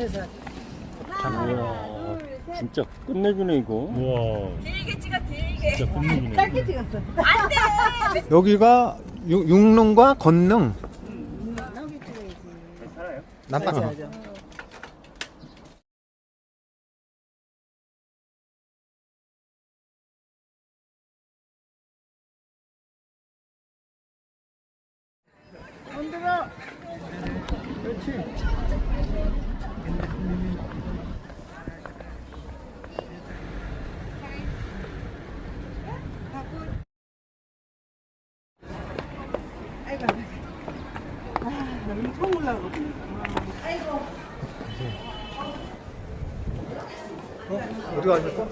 밑에서. 우와, 진짜 끝내주네 이거. 우와, 길게 찍어 길게. 진짜 끝내주네. 짧게 찍었어. 안돼. 여기가 육릉과 건능 여기 찍어야지. 남방. 맞아. 흔들어. 그렇지. 아이고. 아, 너무 처음 올라오고. 아이고. 어디 가셨어?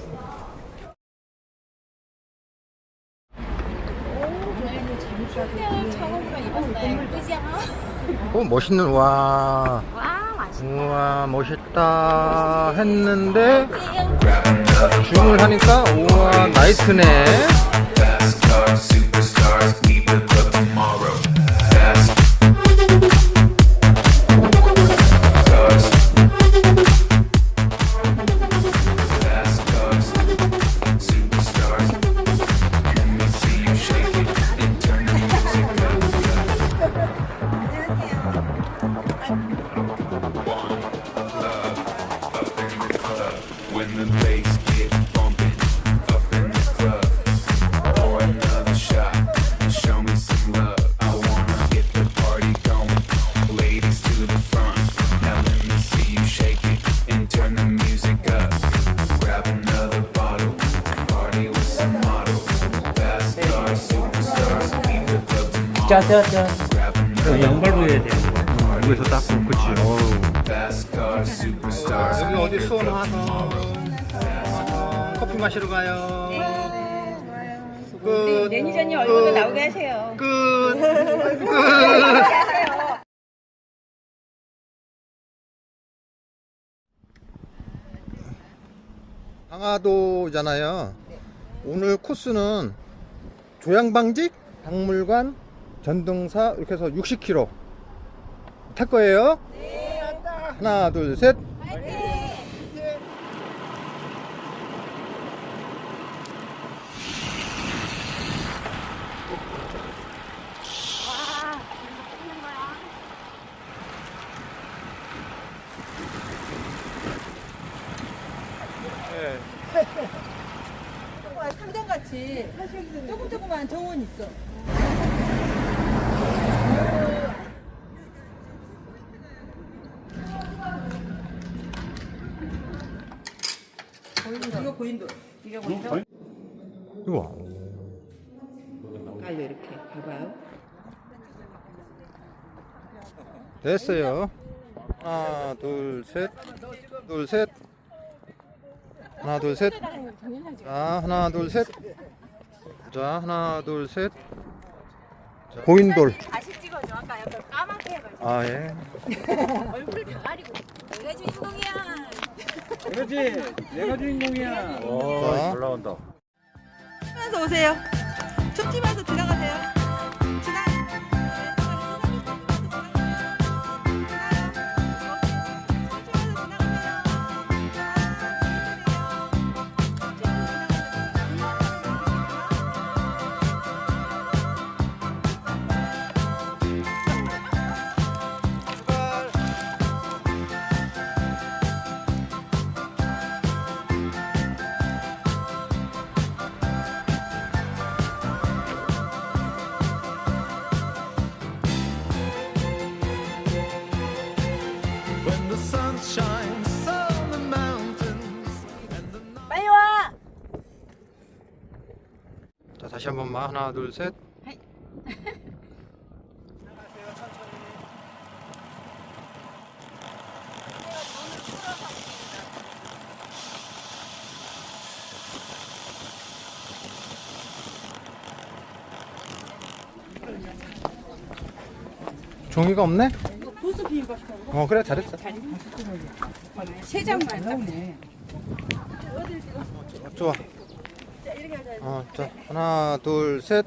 처음으로 입었어요. 예쁘지 않아? 멋있는 와. 와 맛있어. 우와 멋있다 했는데 주문하니까 우와 나이트네. Fast cars, superstars, leave the club tomorrow. Fast cars, fast cars, superstars. Let me see you shake it and turn the music up. One love up in the club when the bass get bumping up in the club. Pour another shot and show me some love. I wanna get the party going. Ladies to the front. Now let me see you shake it and turn the music up. Grab another bottle. Party with some models. Fast cars, superstars. Leave the club tomorrow. 짜짜짜. Grab another 양발로 해야 돼. 여기서 닦고 그치. Fast cars, superstars. 여기 어디 leave the 수원 club 와서 tomorrow. 커피 마시러 가요. 우리 끝. 매니저님 얼굴도 나오게 하세요. 끝. 강화도잖아요. 오늘 코스는 조양방직, 박물관, 전등사 이렇게 해서 60km 탈 거예요. 하나, 둘, 셋. 상장같이 조그만 정원 있어. 이거 고인돌. 이거 고인돌. 이거 깔려 이렇게. 봐봐요. 됐어요. 하나, 둘, 셋. 둘, 셋. 하나, 둘, 셋. 자, 하나, 둘, 셋. 자, 하나, 둘, 셋. 자, 고인돌. 다시 찍어줘. 아까 약간 까맣게 해가지고. 아, 예. 얼굴 다 가리고. 내가 주인공이야. 그렇지. 내가 주인공이야. 오, 자. 잘 나온다. 하면서 오세요. 춤추면서 들어가세요. 지나. When the sun shines on the mountains and the 빨리 와. 자, 다시 한 번만. 하나, 둘, 셋. 종이가 없네? 보수 비빔밥 그래 잘했어. 세 장만 나오네. 좋아. 자, 하나, 둘, 셋.